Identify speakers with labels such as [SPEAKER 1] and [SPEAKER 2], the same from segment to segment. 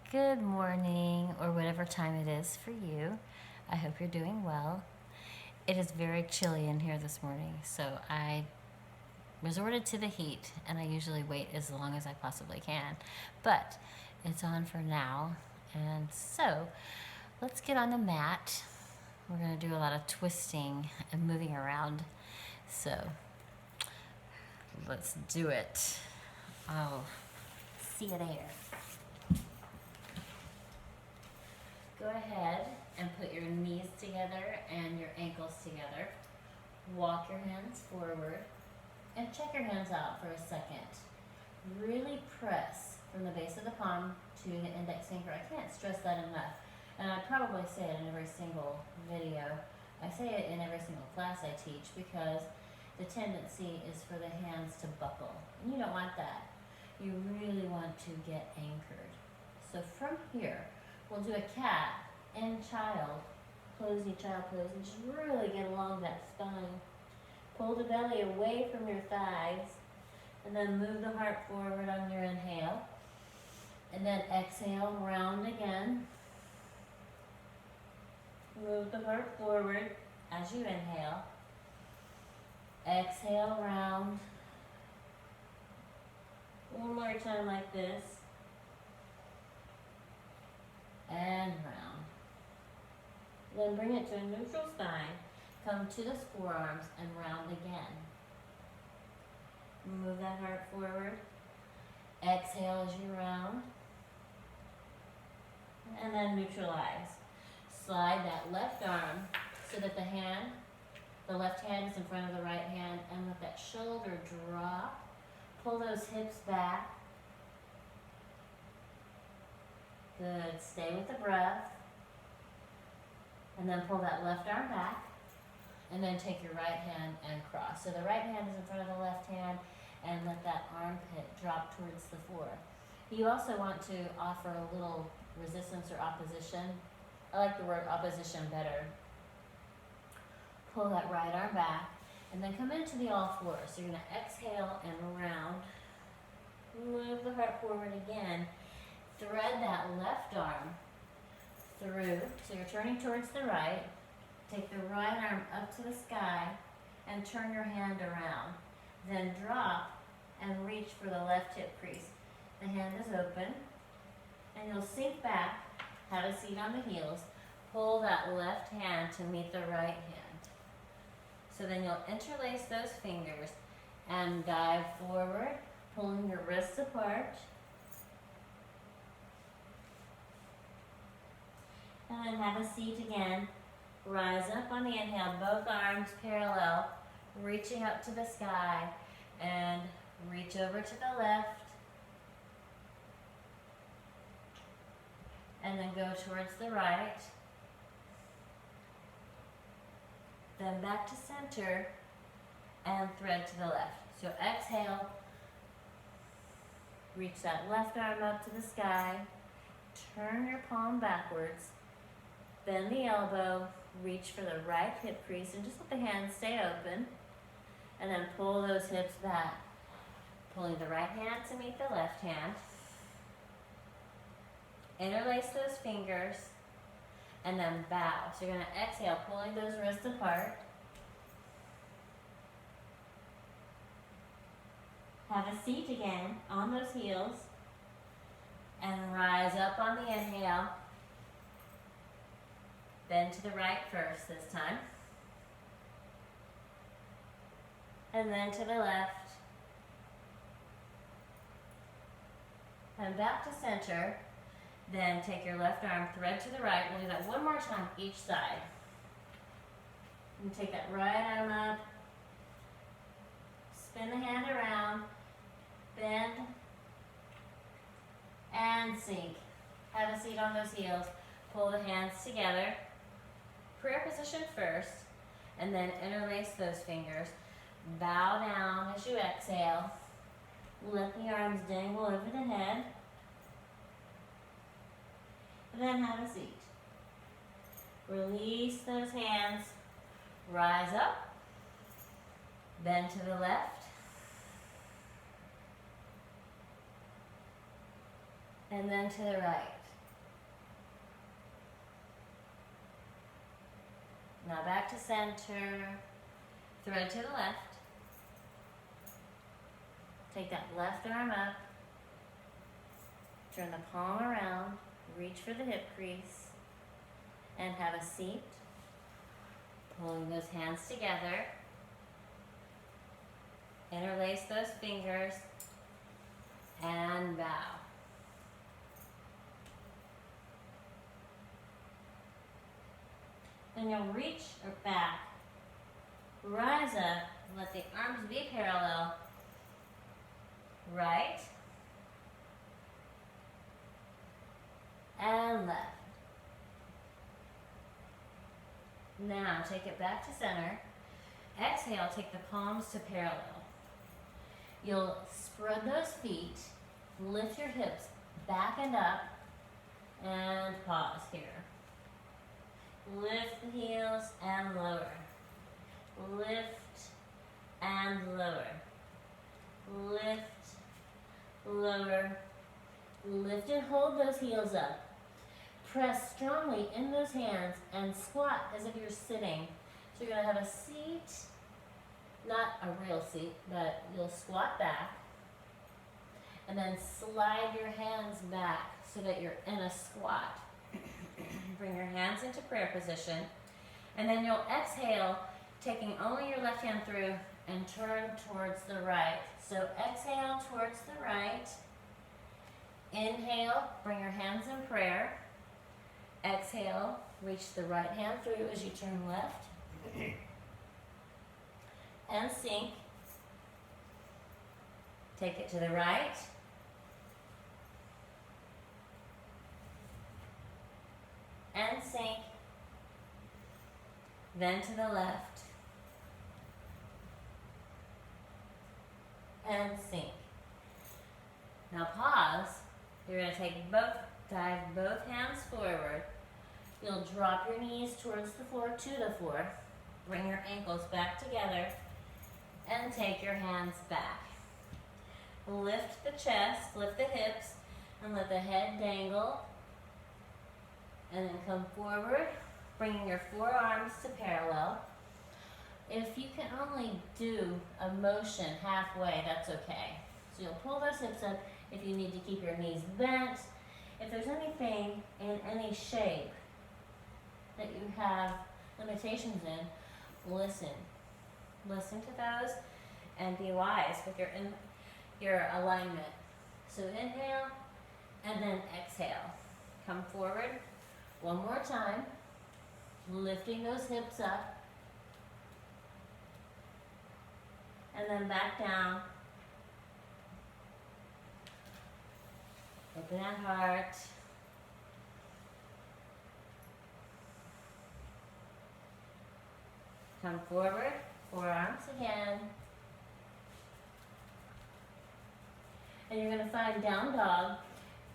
[SPEAKER 1] Good morning, or whatever time it is for you. I hope you're doing well. It is very chilly in here this morning, so I resorted to the heat, and I usually wait as long as I possibly can. But it's on for now, and so let's get on the mat. We're going to do a lot of twisting and moving around, so let's do it. I'll see you there. Go ahead and put your knees together and your ankles together. Walk your hands forward and check your hands out for a second. Really press from the base of the palm to the index finger. I can't stress that enough. And I probably say it in every single video. I say it in every single class I teach because the tendency is for the hands to buckle. And you don't want that. You really want to get anchored. So from here, we'll do a cat and child. Posy, child pose, and just really get along that spine. Pull the belly away from your thighs, and then move the heart forward on your inhale. And then exhale, round again. Move the heart forward as you inhale. Exhale, round. One more time like this. And round. Then bring it to a neutral spine. Come to the forearms and round again. Move that heart forward. Exhale as you round. And then neutralize. Slide that left arm so that the left hand is in front of the right hand, and let that shoulder drop. Pull those hips back. Good. Stay with the breath. And then pull that left arm back. And then take your right hand and cross. So the right hand is in front of the left hand, and let that armpit drop towards the floor. You also want to offer a little resistance or opposition. I like the word opposition better. Pull that right arm back, and then come into the all fours. So you're going to exhale and round. Move the heart forward again. Thread that left arm through, so you're turning towards the right. Take the right arm up to the sky and turn your hand around. Then drop and reach for the left hip crease. The hand is open, and you'll sink back, have a seat on the heels, pull that left hand to meet the right hand. So then you'll interlace those fingers and dive forward, pulling your wrists apart. And then have a seat again. Rise up on the inhale, both arms parallel, reaching up to the sky, and reach over to the left. And then go towards the right. Then back to center and thread to the left. So exhale, reach that left arm up to the sky, turn your palm backwards, bend the elbow, reach for the right hip crease, and just let the hands stay open. And then pull those hips back, pulling the right hand to meet the left hand. Interlace those fingers, and then bow. So you're going to exhale, pulling those wrists apart. Have a seat again on those heels, and rise up on the inhale. Bend to the right first this time. And then to the left. And back to center. Then take your left arm, thread to the right. We'll do that one more time each side. And take that right arm up. Spin the hand around. Bend. And sink. Have a seat on those heels. Pull the hands together. Prayer position first, and then interlace those fingers. Bow down as you exhale. Let the arms dangle over the head. And then have a seat. Release those hands. Rise up. Bend to the left. And then to the right. Now back to center. Thread to the left. Take that left arm up. Turn the palm around. Reach for the hip crease. And have a seat. Pulling those hands together. Interlace those fingers. And bow. Then you'll reach back. Rise up. Let the arms be parallel. Right. And left. Now take it back to center. Exhale, take the palms to parallel. You'll spread those feet, lift your hips back and up, and pause here. Lift the heels and lower. Lift and lower. Lift, lower. Lift and hold those heels up. Press strongly in those hands and squat as if you're sitting. So you're going to have a seat, not a real seat, but you'll squat back. And then slide your hands back so that you're in a squat. Bring your hands into prayer position. And then you'll exhale, taking only your left hand through and turn towards the right. So exhale towards the right. Inhale, bring your hands in prayer. Exhale, reach the right hand through as you turn left. And sink. Take it to the right. And sink. Then to the left. And sink. Now pause. You're going to dive both hands forward. You'll drop your knees towards the floor, to the floor. Bring your ankles back together and take your hands back. Lift the chest, lift the hips, and let the head dangle. And then come forward, bringing your forearms to parallel. If you can only do a motion halfway, that's okay. So you'll pull those hips up if you need to keep your knees bent. If there's anything in any shape that you have limitations in, listen. Listen to those and be wise with your alignment. So inhale and then exhale. Come forward one more time, lifting those hips up. And then back down. Open that heart. Come forward, forearms again. And you're going to find down dog.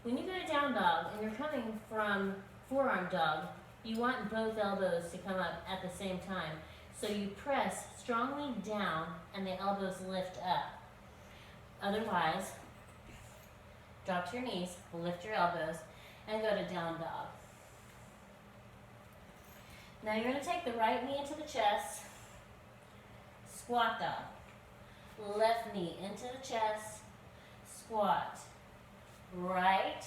[SPEAKER 1] When you go to down dog and you're coming from forearm dog, you want both elbows to come up at the same time. So you press strongly down and the elbows lift up. Otherwise, drop to your knees, lift your elbows, and go to down dog. Now you're going to take the right knee into the chest, squat dog. Left knee into the chest, squat. Right,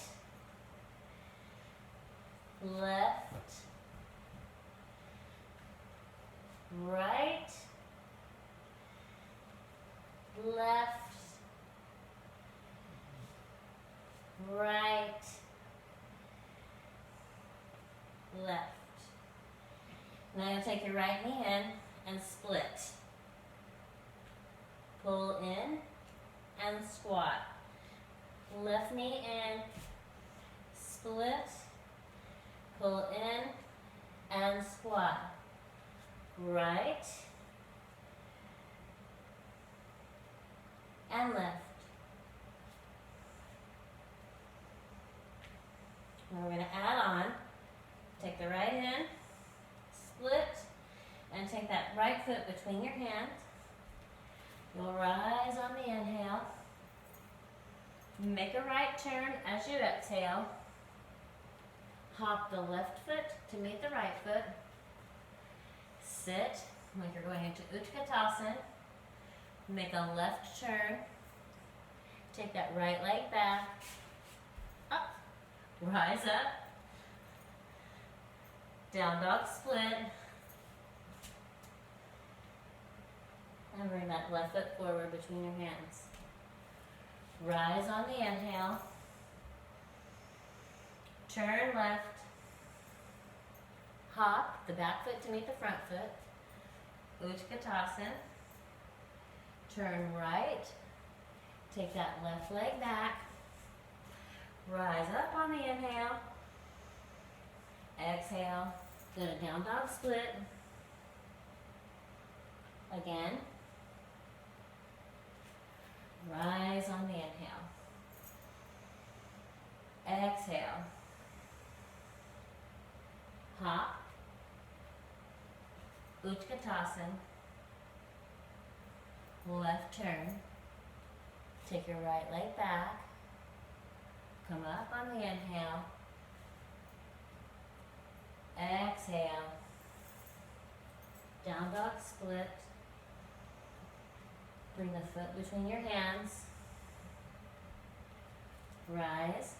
[SPEAKER 1] left, right, left, right, left. Now you'll take your right knee in and split. Pull in and squat. Left knee in, split, pull in, and squat. Right, and left. Now we're going to add on. Take the right in, split, and take that right foot between your hands. You'll rise on the inhale. Make a right turn as you exhale. Hop the left foot to meet the right foot. sit like you're going into Utkatasana. Make a left turn. Take that right leg back. Up. Rise up. Down dog split. And bring that left foot forward between your hands. Rise on the inhale. Turn left. Hop the back foot to meet the front foot. Utkatasana. Turn right. Take that left leg back. Rise up on the inhale. Exhale. Go to down dog split. Again. Rise on the inhale. Exhale. Hop. Utkatasana. Left turn. Take your right leg back. Come up on the inhale. Exhale. Down dog split. Bring the foot between your hands. Rise.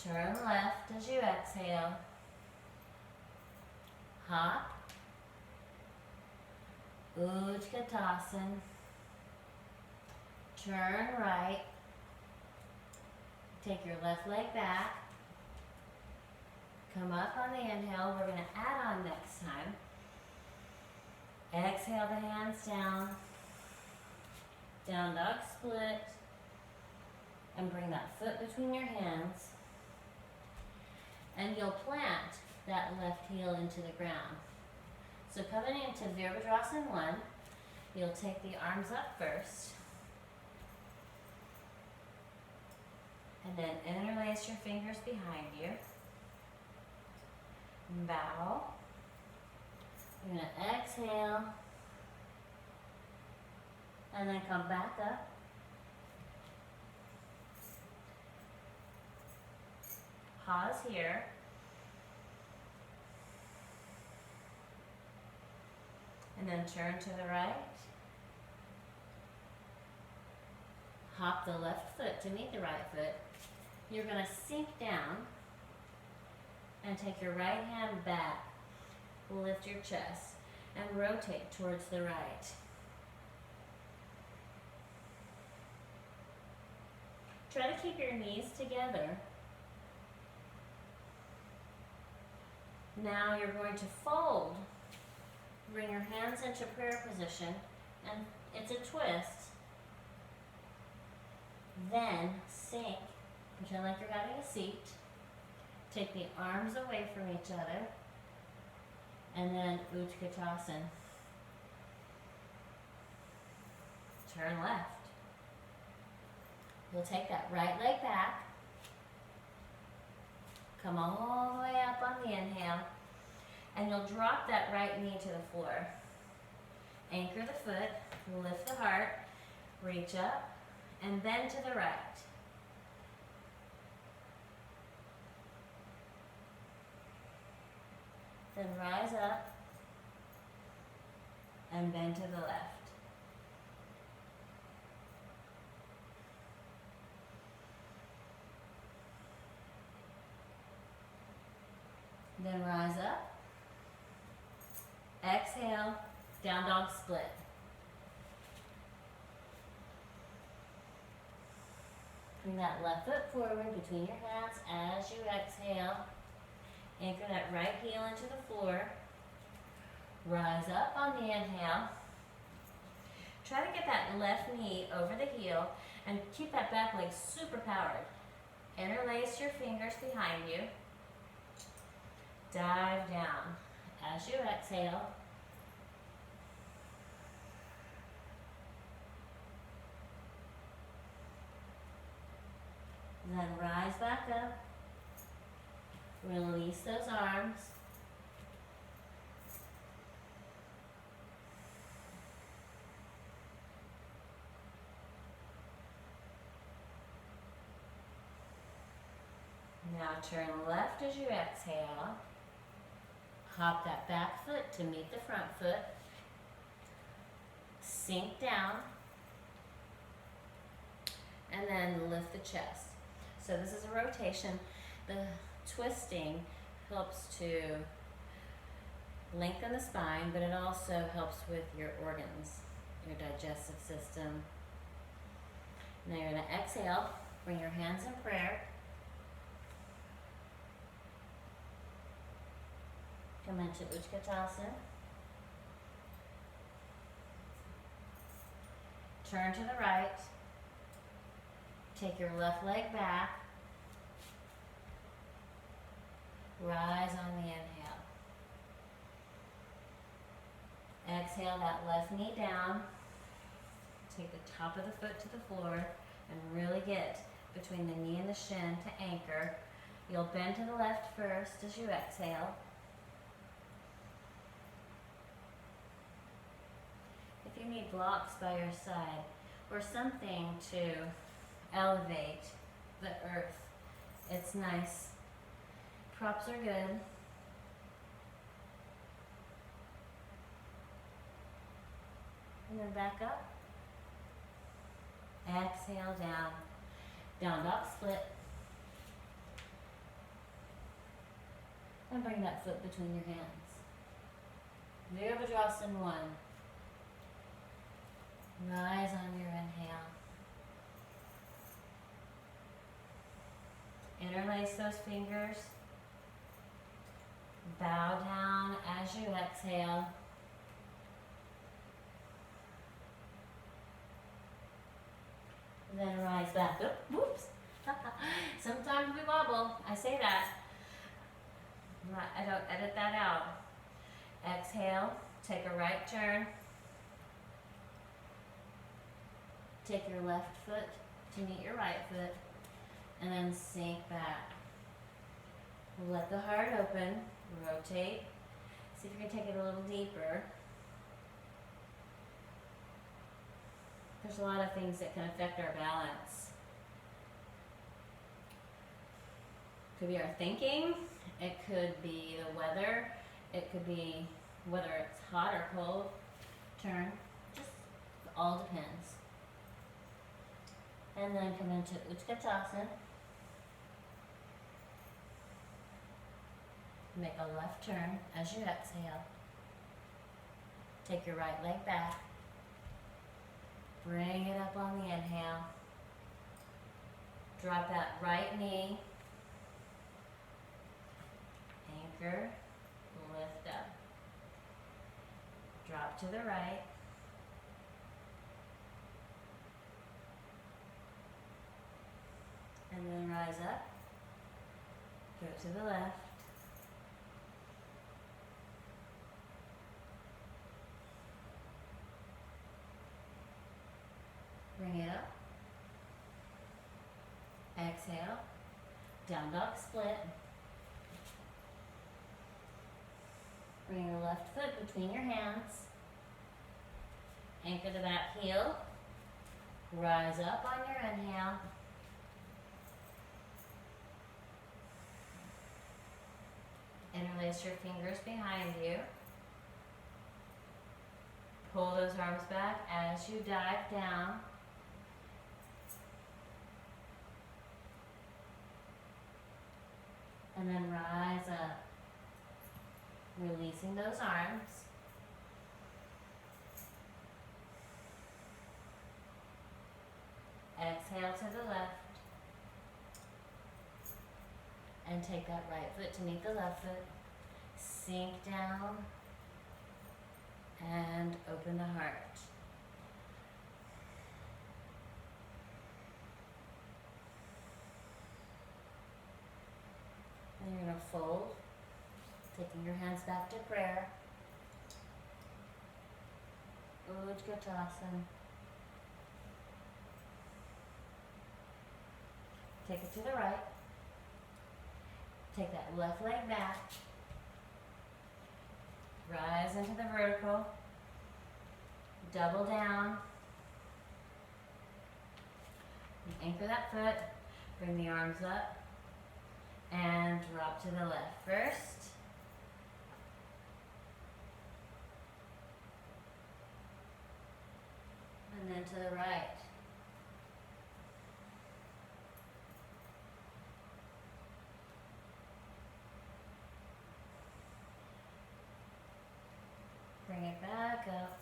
[SPEAKER 1] Turn left as you exhale. Hop. Utkatasana. Turn right. Take your left leg back. Come up on the inhale. We're going to add on next time. Exhale the hands down. Down dog split. And bring that foot between your hands. And you'll plant that left heel into the ground. So coming into Virabhadrasana 1, you'll take the arms up first. And then interlace your fingers behind you. Bow. You're going to exhale. And then come back up. Pause here. And then turn to the right. Hop the left foot to meet the right foot. You're going to sink down and take your right hand back. Lift your chest and rotate towards the right. Try to keep your knees together. Now you're going to fold. Bring your hands into prayer position, and it's a twist. Then sink, pretend like you're having a seat. Take the arms away from each other, and then Utkatasana. Turn left. You'll take that right leg back. Come all the way up on the inhale. And you'll drop that right knee to the floor. Anchor the foot, lift the heart, reach up, and bend to the right. Then rise up and bend to the left. Then rise up. Exhale, down dog split. Bring that left foot forward between your hands as you exhale. Anchor that right heel into the floor. Rise up on the inhale. Try to get that left knee over the heel and keep that back leg super powered. Interlace your fingers behind you. Dive down. As you exhale, then rise back up, release those arms, now turn left as you exhale. Hop that back foot to meet the front foot. Sink down. And then lift the chest. So this is a rotation. The twisting helps to lengthen the spine, but it also helps with your organs, your digestive system. Now you're going to exhale, bring your hands in prayer. Come into Utkatasana. Turn to the right. Take your left leg back. Rise on the inhale. Exhale that left knee down. Take the top of the foot to the floor and really get between the knee and the shin to anchor. You'll bend to the left first as you exhale. If you need blocks by your side or something to elevate the earth, it's nice. Props are good. And then back up. Exhale down. Down dog split. And bring that foot between your hands. Virabhadrasana 1. Rise on your inhale. Interlace those fingers. Bow down as you exhale. Then rise back up. Whoops. Sometimes we wobble. I say that. I don't edit that out. Exhale. Take a right turn. Take your left foot to meet your right foot. And then sink back. Let the heart open. Rotate. See if you can take it a little deeper. There's a lot of things that can affect our balance. Could be our thinking. It could be the weather. It could be whether it's hot or cold. Turn. Just all depends. And then come into Utkatasana. Make a left turn as you exhale. Take your right leg back. Bring it up on the inhale. Drop that right knee. Anchor. Lift up. Drop to the right. And then rise up. Go to the left. Bring it up. Exhale. Down dog split. Bring your left foot between your hands. Anchor the back heel. Rise up on your inhale. Interlace your fingers behind you. Pull those arms back as you dive down. And then rise up, releasing those arms. Exhale to the left. And take that right foot to meet the left foot. Sink down. And open the heart. And you're going to fold, taking your hands back to prayer. Utkatasana. Take it to the right. Take that left leg back. Rise into the vertical. Double down. Anchor that foot. Bring the arms up. And drop to the left first. And then to the right. Bring it back up.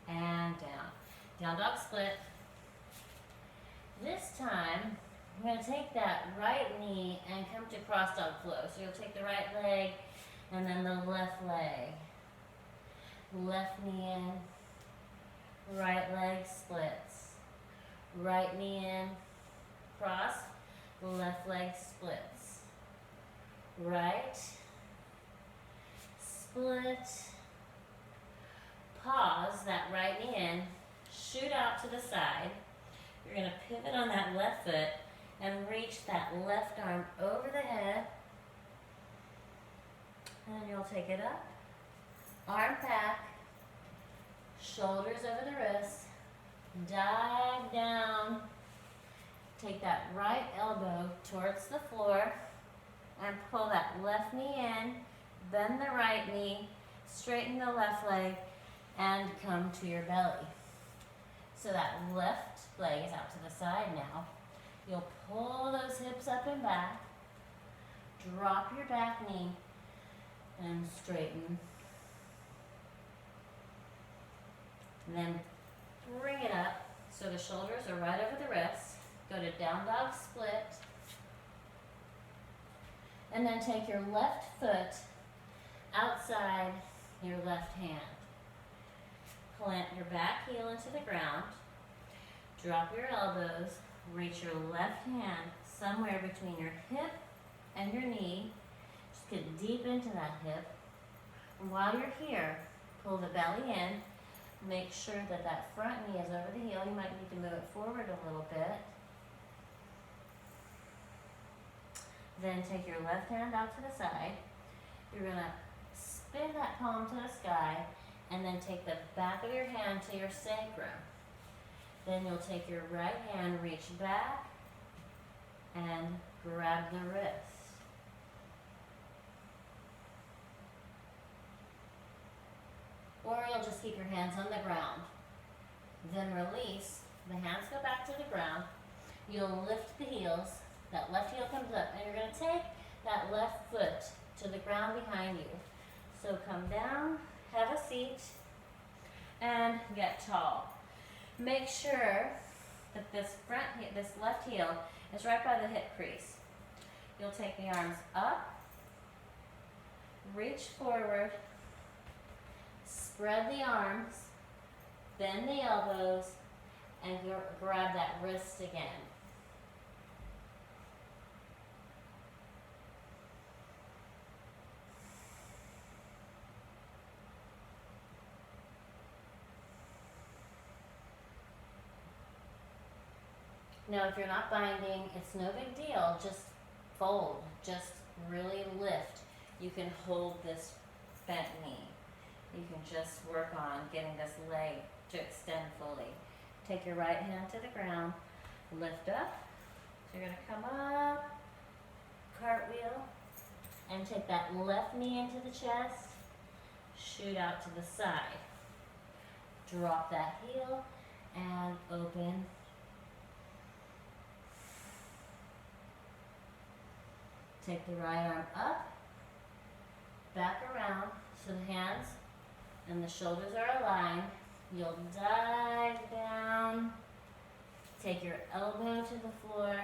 [SPEAKER 1] And down. Down dog split. This time, I'm going to take that right knee and come to cross dog flow. So you'll take the right leg and then the left leg. Left knee in, right leg splits. Right knee in, cross, left leg splits. Right, split, pause, that right knee in, shoot out to the side. You're going to pivot on that left foot and reach that left arm over the head. And you'll take it up, arm back, shoulders over the wrists, dive down, take that right elbow towards the floor and pull that left knee in, bend the right knee, straighten the left leg, and come to your belly. So that left leg is out to the side now. You'll pull those hips up and back, drop your back knee, and straighten. And then bring it up so the shoulders are right over the wrists. Go to down dog split. And then take your left foot outside your left hand. Plant your back heel into the ground. Drop your elbows. Reach your left hand somewhere between your hip and your knee. Just get deep into that hip. And while you're here, pull the belly in. Make sure that that front knee is over the heel. You might need to move it forward a little bit. Then take your left hand out to the side. You're going to spin that palm to the sky and then take the back of your hand to your sacrum. Then you'll take your right hand, reach back, and grab the wrist. Or you'll just keep your hands on the ground. Then release. The hands go back to the ground. You'll lift the heels. That left heel comes up. And you're going to take that left foot to the ground behind you. So come down, have a seat, and get tall. Make sure that this left heel is right by the hip crease. You'll take the arms up, reach forward, spread the arms, bend the elbows, and grab that wrist again. Now, if you're not binding, it's no big deal. Just fold. Just really lift. You can hold this bent knee. You can just work on getting this leg to extend fully. Take your right hand to the ground. Lift up. So you're going to come up, cartwheel, and take that left knee into the chest. Shoot out to the side. Drop that heel and open. Take the right arm up, back around, so the hands and the shoulders are aligned. You'll dive down, take your elbow to the floor,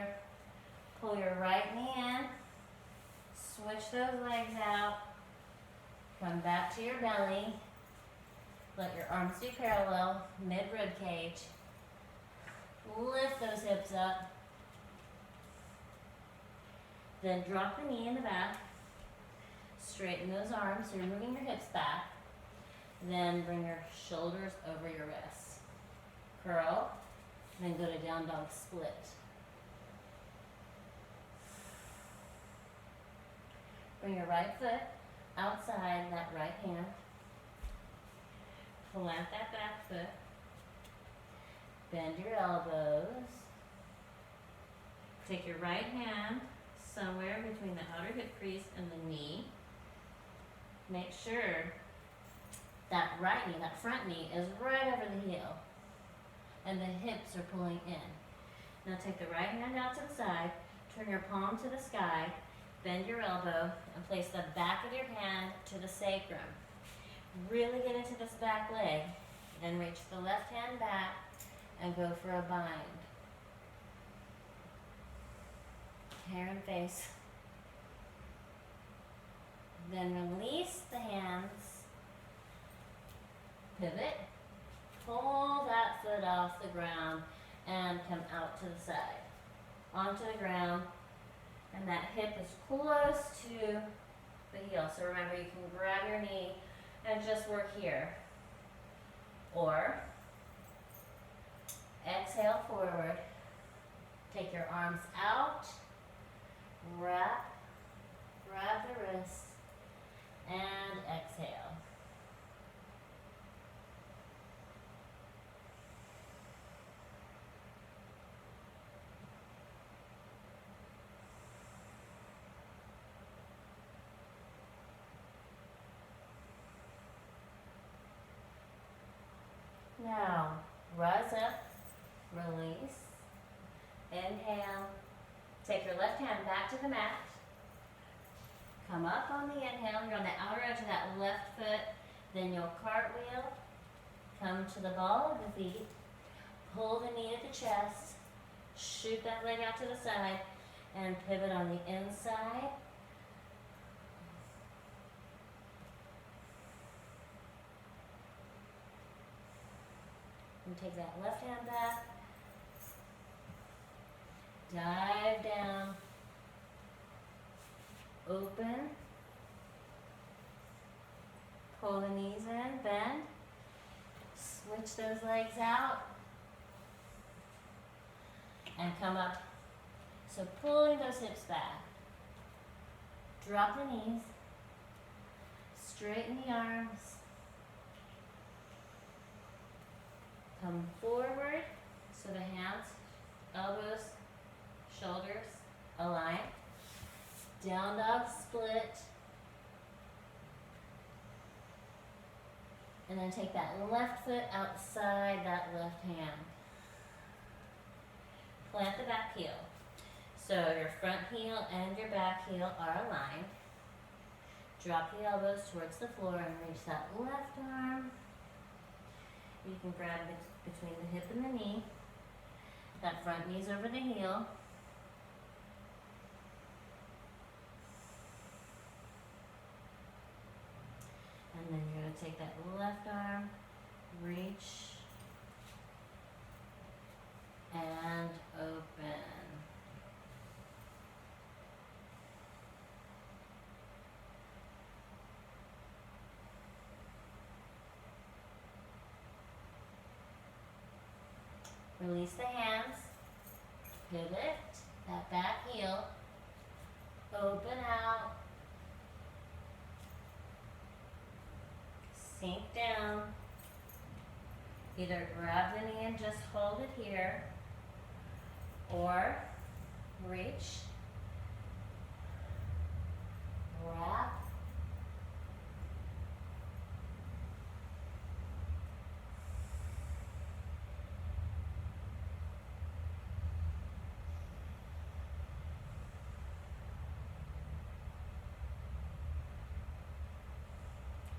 [SPEAKER 1] pull your right knee in, switch those legs out, come back to your belly, let your arms be parallel, mid-rib cage, lift those hips up. Then drop the knee in the back, straighten those arms, so you're moving your hips back. Then bring your shoulders over your wrists. Curl, then go to down dog split. Bring your right foot outside that right hand. Plant that back foot. Bend your elbows. Take your right hand somewhere between the outer hip crease and the knee. Make sure that right knee, that front knee, is right over the heel. and the hips are pulling in. Now take the right hand out to the side, turn your palm to the sky, bend your elbow, and place the back of your hand to the sacrum. Really get into this back leg. Then reach the left hand back and go for a bind. Hair and face. Then release the hands. Pivot. Pull that foot off the ground and come out to the side. Onto the ground. And that hip is close to the heel. So remember, you can grab your knee and just work here. Or exhale forward. Take your arms out. Grab the wrist. And exhale. Now, rise up, release, inhale, take your left hand back to the mat, come up on the inhale, you're on the outer edge of that left foot, then you'll cartwheel, come to the ball of the feet, pull the knee to the chest, shoot that leg out to the side, and pivot on the inside. And take that left hand back, dive down, open, pull the knees in, bend, switch those legs out, and come up. So pulling those hips back, drop the knees, straighten the arms, come forward, so the hands, elbows, shoulders align. Down dog split. And then take that left foot outside that left hand. Plant the back heel. So your front heel and your back heel are aligned. Drop the elbows towards the floor and reach that left arm. You can grab it between the hip and the knee. That front knee's over the heel. And then you're going to take that left arm, reach, and open. Release the hands, pivot, that back heel, open out, sink down, either grab the knee and just hold it here, or reach, wrap,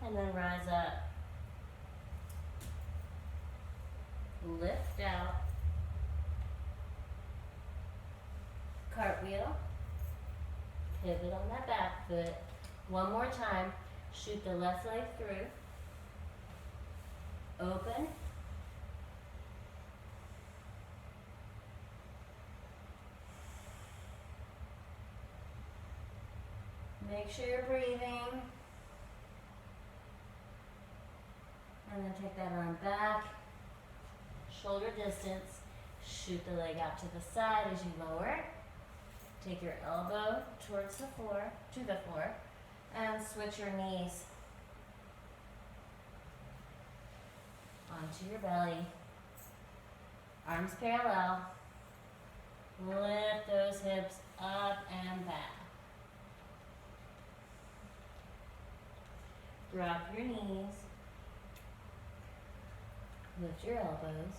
[SPEAKER 1] and then rise up. Lift out. Cartwheel. Pivot on that back foot. One more time. Shoot the left leg through. Open. Make sure you're breathing. And then take that arm back, shoulder distance, shoot the leg out to the side as you lower. Take your elbow towards the floor, and switch your knees onto your belly. Arms parallel. Lift those hips up and back. Drop your knees. Lift your elbows.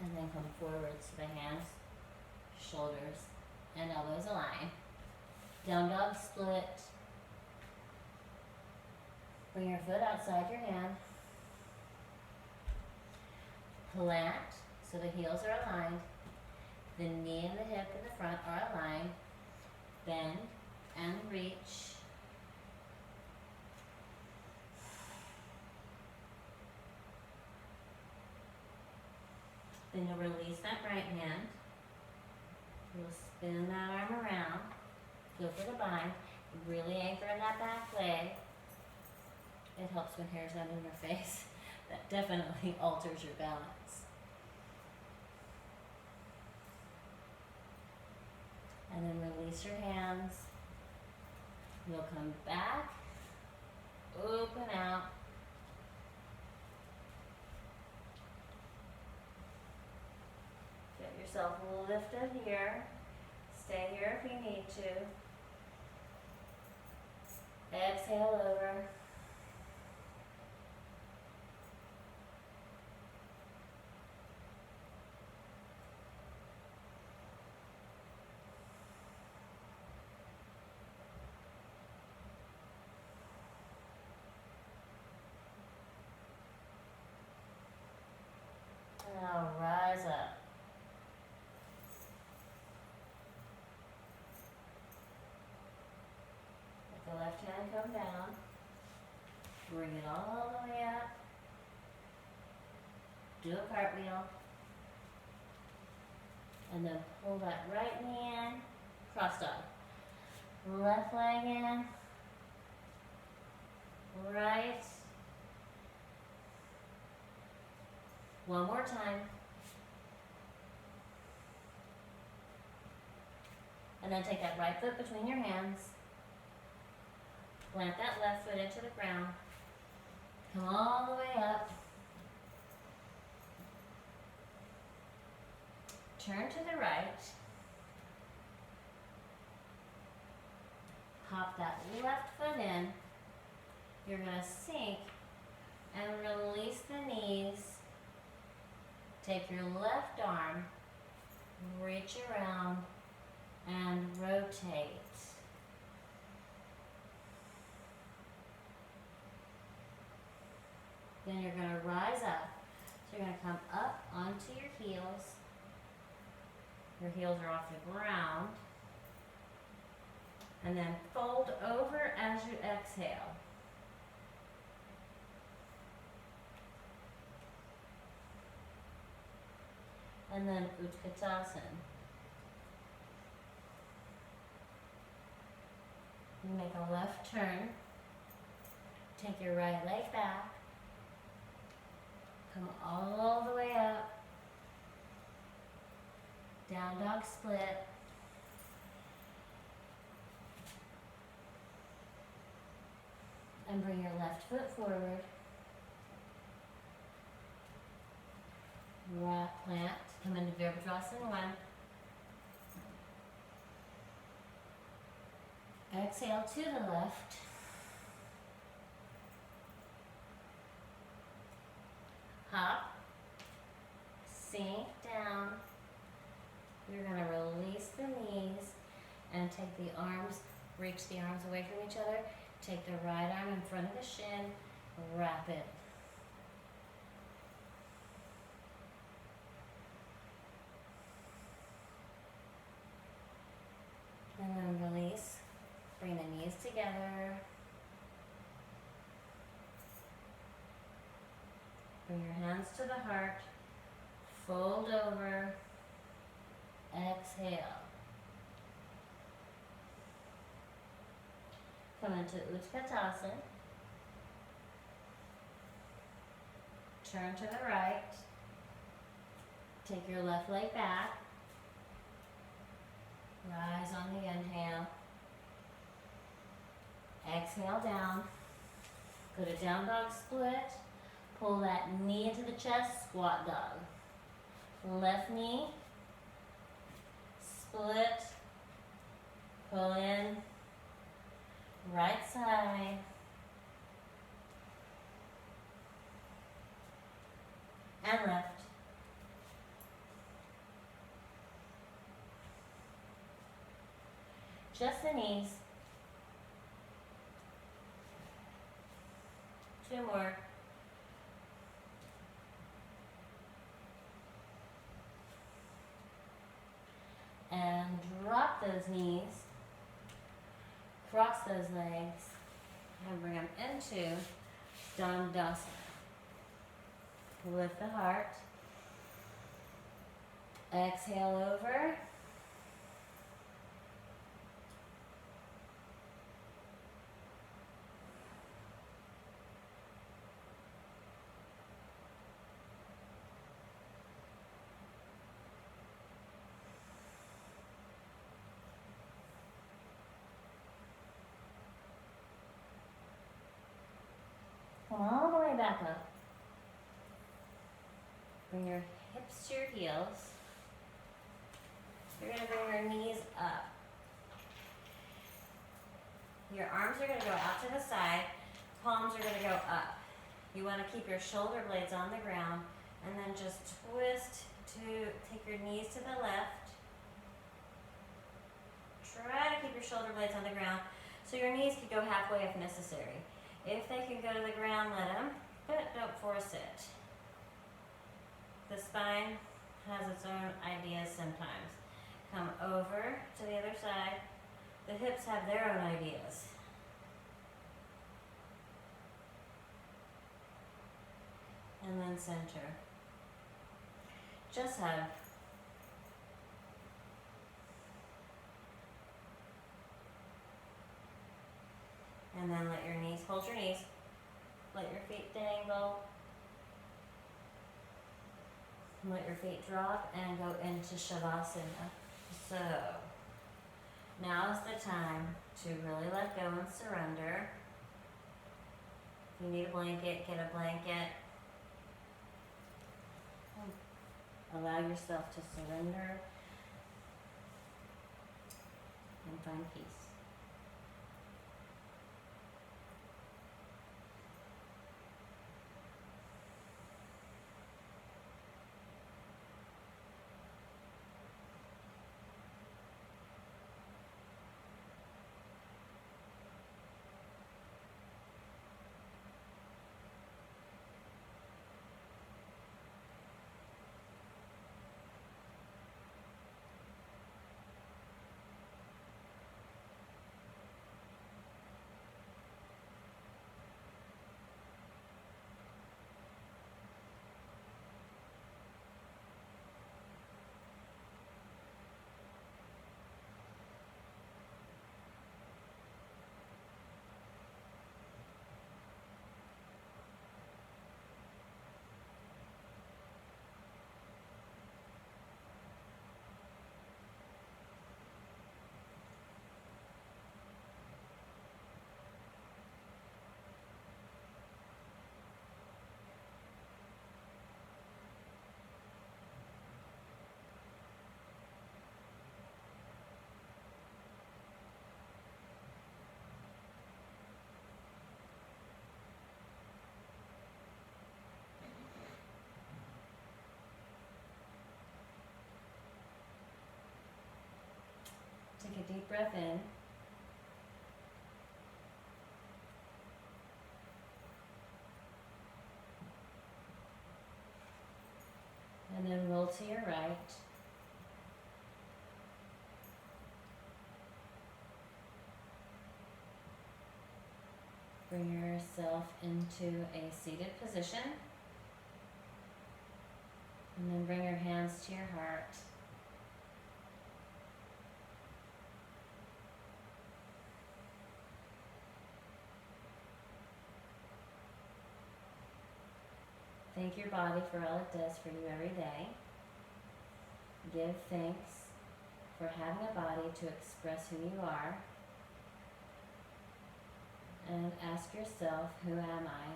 [SPEAKER 1] And then come forward so the hands, shoulders, and elbows align. Down dog split. Bring your foot outside your hand. Plant so the heels are aligned. The knee and the hip in the front are aligned. Bend and reach. Then you'll release that right hand. You'll spin that arm around. Go for the bind. Really anchor in that back leg. It helps when hair's not in your face. That definitely alters your balance. And then release your hands. You'll come back, open out. Get yourself lifted here. Stay here if you need to. Exhale over. Now rise up. Let the left hand come down. Bring it all the way up. Do a cartwheel. And then pull that right knee in. Cross dog. Left leg in. Right. One more time. And then take that right foot between your hands. Plant that left foot into the ground. Come all the way up. Turn to the right. Hop that left foot in. You're going to sink and release the knees. Take your left arm, reach around, and rotate. Then you're going to rise up. So you're going to come up onto your heels. Your heels are off the ground. And then fold over as you exhale. And then Utkatasana. You make a left turn. Take your right leg back. Come all the way up. Down dog split. And bring your left foot forward. Right plant. Come into Virabhadrasana 1. Exhale to the left. Hop. Sink down. You're going to release the knees and take the arms, reach the arms away from each other. Take the right arm in front of the shin. Wrap it. And then release. Bring the knees together. Bring your hands to the heart. Fold over. Exhale. Come into Utkatasana. Turn to the right. Take your left leg back. Rise on the inhale. Exhale down. Go to down dog split. Pull that knee into the chest, squat dog. Left knee. Split. Pull in. Right side. And left. Just the knees. 2 more. And drop those knees. Cross those legs. And bring them into Dandasana. Lift the heart. Exhale over. Come all the way back up. Bring your hips to your heels. You're going to bring your knees up. Your arms are going to go out to the side. Palms are going to go up. You want to keep your shoulder blades on the ground and then just twist to take your knees to the left. Try to keep your shoulder blades on the ground so your knees can go halfway if necessary. If they can go to the ground, let them, but don't force it. The spine has its own ideas sometimes. Come over to the other side. The hips have their own ideas. And then center. Just hug. And then let your knees, hold your knees. Let your feet dangle. Let your feet drop and go into Shavasana. So, now is the time to really let go and surrender. If you need a blanket, get a blanket. Allow yourself to surrender and find peace. Take a deep breath in. And then roll to your right. Bring yourself into a seated position. And then bring your hands to your heart. Thank your body for all it does for you every day. Give thanks for having a body to express who you are. And ask yourself, who am I?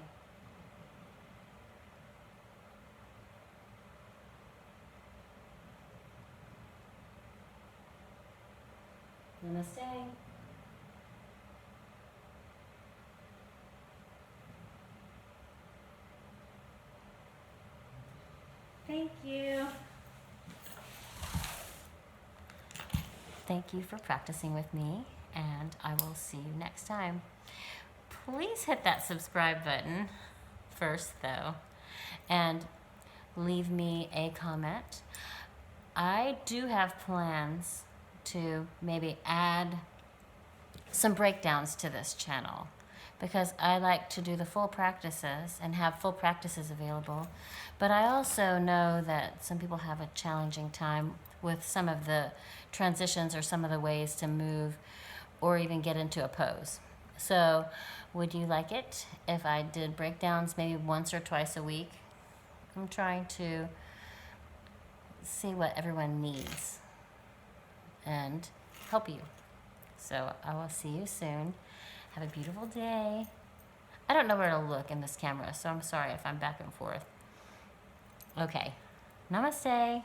[SPEAKER 1] Namaste. Thank you. thank you for practicing with me, and I will see you next time. Please hit that subscribe button first, though, and leave me a comment. I do have plans to maybe add some breakdowns to this channel, because I like to do the full practices and have full practices available. But I also know that some people have a challenging time with some of the transitions or some of the ways to move or even get into a pose. So would you like it if I did breakdowns maybe once or twice a week? I'm trying to see what everyone needs and help you. So I will see you soon. Have a beautiful day. I don't know where to look in this camera, so I'm sorry if I'm back and forth. Okay. Namaste.